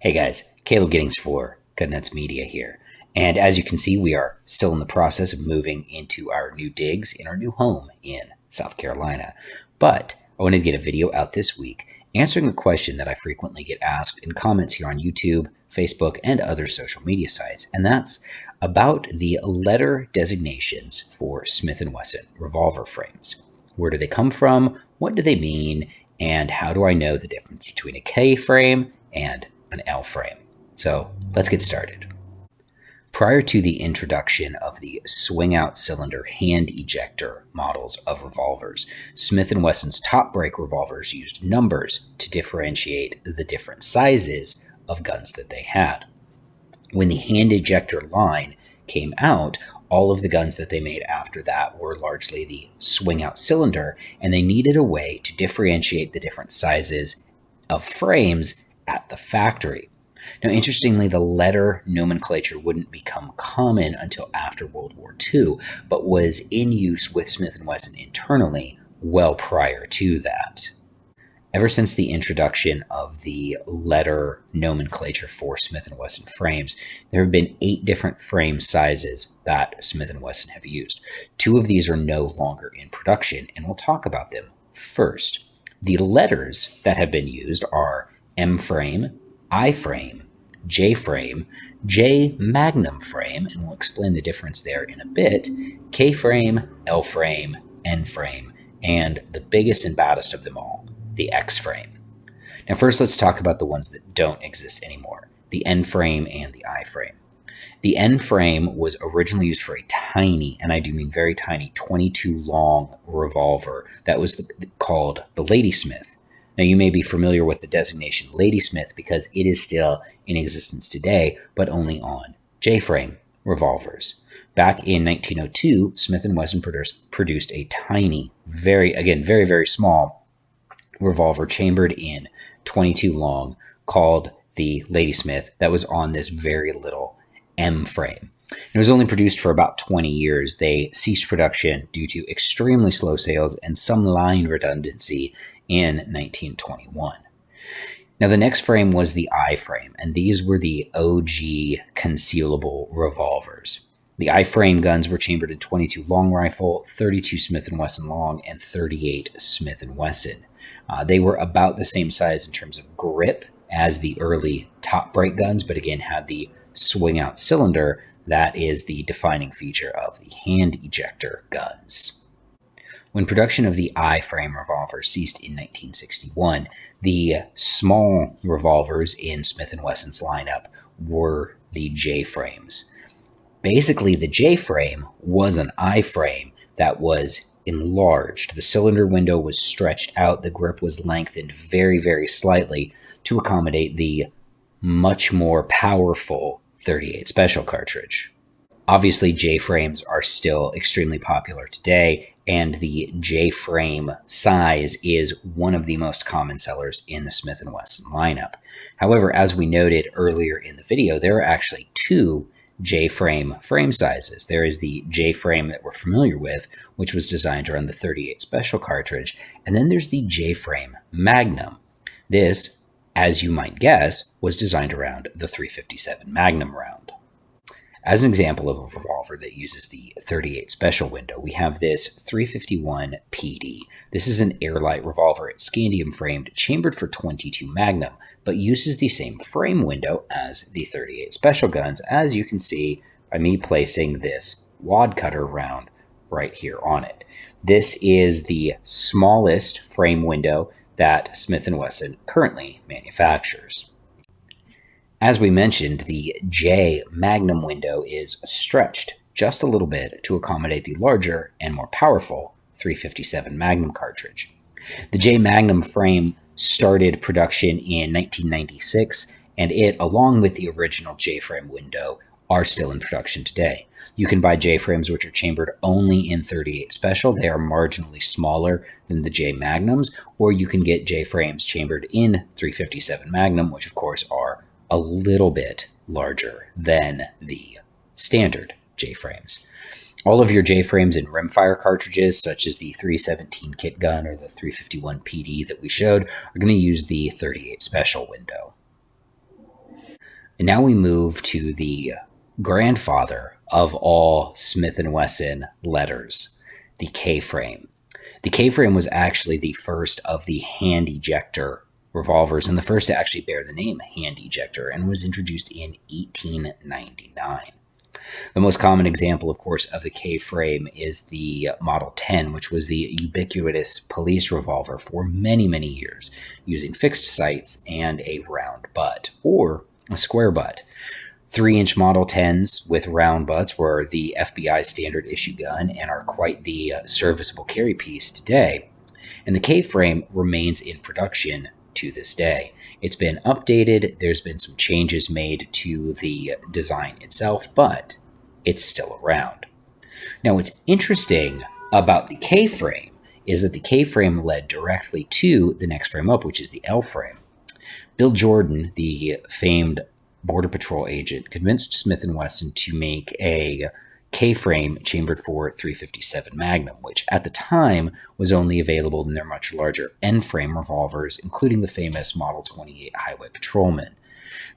Hey guys, Caleb Giddings for Goodnuts Media here. And as you can see, we are still in the process of moving into our new digs in our new home in South Carolina. But I wanted to get a video out this week answering a question that I frequently get asked in comments here on YouTube, Facebook, and other social media sites. And that's about the letter designations for Smith & Wesson revolver frames. Where do they come from? What do they mean? And how do I know the difference between a K frame and an L frame? So let's get started. Prior to the introduction of the swing-out cylinder hand ejector models of revolvers, Smith & Wesson's top break revolvers used numbers to differentiate the different sizes of guns that they had. When the hand ejector line came out, all of the guns that they made after that were largely the swing-out cylinder, and they needed a way to differentiate the different sizes of frames at the factory. Now, interestingly, the letter nomenclature wouldn't become common until after World War II, but was in use with Smith & Wesson internally well prior to that. Ever since the introduction of the letter nomenclature for Smith & Wesson frames, there have been 8 different frame sizes that Smith & Wesson have used. 2 of these are no longer in production, and we'll talk about them first. The letters that have been used are M-frame, Iframe, Jframe, J Magnum frame, and we'll explain the difference there in a bit, K frame, L frame, N frame, and the biggest and baddest of them all, the X frame. Now first let's talk about the ones that don't exist anymore, the N frame and the I frame. The N frame was originally used for a tiny, and I do mean very tiny, 22 long revolver that was called the Ladysmith. Now, you may be familiar with the designation Ladysmith because it is still in existence today, but only on Jframe revolvers. Back in 1902, Smith & Wesson produced a tiny, very small revolver chambered in 22 long called the Ladysmith that was on this very little M frame. It was only produced for about 20 years. They ceased production due to extremely slow sales and some line redundancy in 1921. Now, the next frame was the I frame, and these were the OG concealable revolvers. The I frame guns were chambered in 22 long rifle, 32 Smith & Wesson long, and 38 Smith & Wesson. They were about the same size in terms of grip as the early top break guns, but again had the swing out cylinder that is the defining feature of the hand ejector guns. When production of the I-frame revolver ceased in 1961, the small revolvers in Smith & Wesson's lineup were the J-frames. Basically, the J-frame was an I-frame that was enlarged. The cylinder window was stretched out. The grip was lengthened very slightly to accommodate the much more powerful 38 special cartridge. Obviously, J-frames are still extremely popular today, and the J-frame size is one of the most common sellers in the Smith & Wesson lineup. However, as we noted earlier in the video, there are actually 2 J-frame frame sizes. There is the J-frame that we're familiar with, which was designed around the 38 special cartridge, and then there's the Jframe Magnum. This, as you might guess, was designed around the 357 Magnum round. As an example of a revolver that uses the 38 special window, we have this 351 PD. This is an airlight revolver. It's scandium framed, chambered for 22 Magnum, but uses the same frame window as the 38 special guns, as you can see by me placing this wad cutter round right here on it. This is the smallest frame window that Smith & Wesson currently manufactures. As we mentioned, the J Magnum window is stretched just a little bit to accommodate the larger and more powerful 357 Magnum cartridge. The J Magnum frame started production in 1996, and it, along with the original J-frame window, are still in production today. You can buy J-frames which are chambered only in 38 special. They are marginally smaller than the J Magnums, or you can get J-frames chambered in 357 Magnum, which of course are a little bit larger than the standard J-frames. All of your J-frames and rimfire cartridges, such as the 317 kit gun or the 351 PD that we showed, are going to use the 38 special window. And now we move to the grandfather of all Smith & Wesson letters, the K-frame. The K-frame was actually the first of the hand ejector revolvers and the first to actually bear the name hand ejector, and was introduced in 1899. The most common example, of course, of the K-frame is the Model 10, which was the ubiquitous police revolver for many, many years, using fixed sights and a round butt, or a square butt. 3-inch Model 10s with round butts were the FBI standard issue gun and are quite the serviceable carry piece today. And the K-frame remains in production to this day. It's been updated, there's been some changes made to the design itself, but it's still around. Now, what's interesting about the K-frame is that the K-frame led directly to the next frame up, which is the L-frame. Bill Jordan, the famed Border Patrol agent, convinced Smith & Wesson to make a K-frame chambered for .357 Magnum, which at the time was only available in their much larger N-frame revolvers, including the famous Model 28 Highway Patrolman.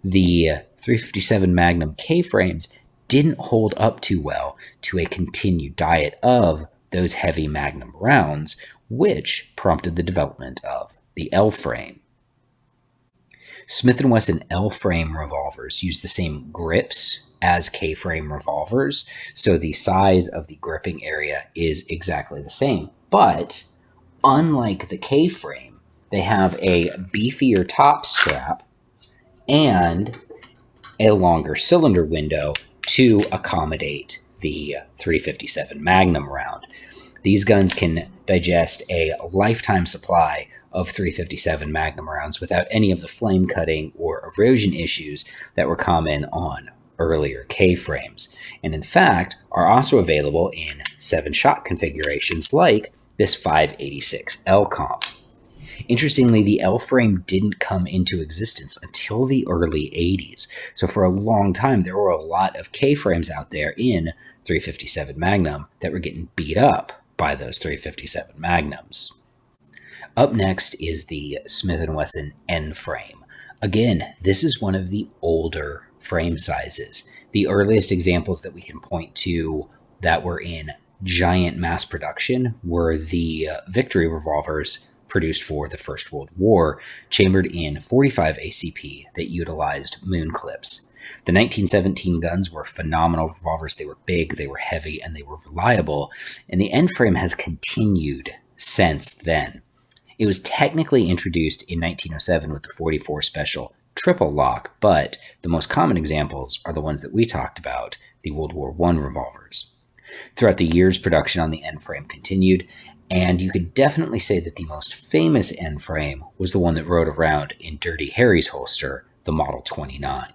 The .357 Magnum K-frames didn't hold up too well to a continued diet of those heavy Magnum rounds, which prompted the development of the L-frame. Smith & Wesson L-frame revolvers use the same grips as K-frame revolvers, so the size of the gripping area is exactly the same. But unlike the K-frame, they have a beefier top strap and a longer cylinder window to accommodate the .357 Magnum round. These guns can digest a lifetime supply of .357 Magnum rounds without any of the flame cutting or erosion issues that were common on earlier K-frames, and in fact are also available in 7-shot configurations like this 586 L-Comp. Interestingly, the L-frame didn't come into existence until the early 80s, so for a long time there were a lot of K-frames out there in .357 Magnum that were getting beat up by those .357 Magnums. Up next is the Smith & Wesson N-frame. Again, this is one of the older frame sizes. The earliest examples that we can point to that were in giant mass production were the Victory revolvers produced for the First World War, chambered in 45 ACP that utilized moon clips. The 1917 guns were phenomenal revolvers. They were big, they were heavy, and they were reliable, and the N-frame has continued since then. It was technically introduced in 1907 with the 44 Special triple lock, but the most common examples are the ones that we talked about, the World War I revolvers. Throughout the years, production on the N-frame continued, and you could definitely say that the most famous N-frame was the one that rode around in Dirty Harry's holster, the Model 29.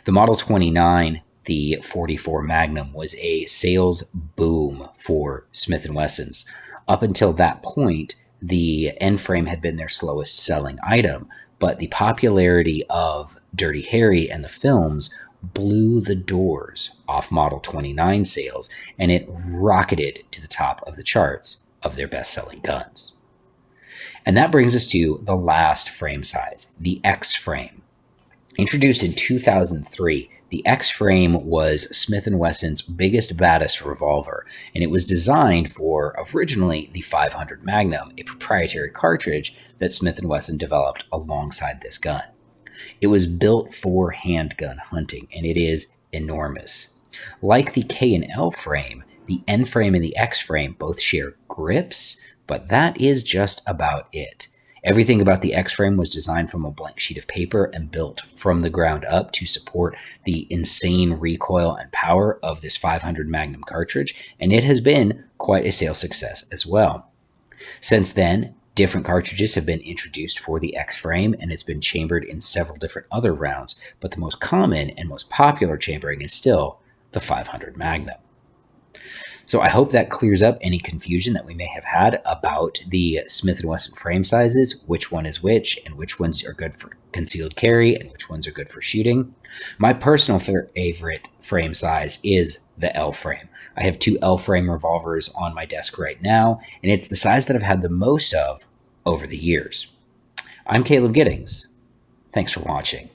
The Model 29, the 44 Magnum, was a sales boom for Smith & Wessons. Up until that point, the N-frame had been their slowest selling item, but the popularity of Dirty Harry and the films blew the doors off Model 29 sales, and it rocketed to the top of the charts of their best-selling guns. And that brings us to the last frame size, the X-frame. Introduced in 2003, the X-frame was Smith & Wesson's biggest, baddest revolver, and it was designed for, originally, the 500 Magnum, a proprietary cartridge that Smith & Wesson developed alongside this gun. It was built for handgun hunting, and it is enormous. Like the K and L frame, the N frame and the X frame both share grips, but that is just about it. Everything about the X-frame was designed from a blank sheet of paper and built from the ground up to support the insane recoil and power of this 500 Magnum cartridge, and it has been quite a sales success as well. Since then, different cartridges have been introduced for the X-frame, and it's been chambered in several different other rounds, but the most common and most popular chambering is still the 500 Magnum. So I hope that clears up any confusion that we may have had about the Smith & Wesson frame sizes, which one is which, and which ones are good for concealed carry, and which ones are good for shooting. My personal favorite frame size is the L frame. I have 2 L frame revolvers on my desk right now, and it's the size that I've had the most of over the years. I'm Caleb Giddings. Thanks for watching.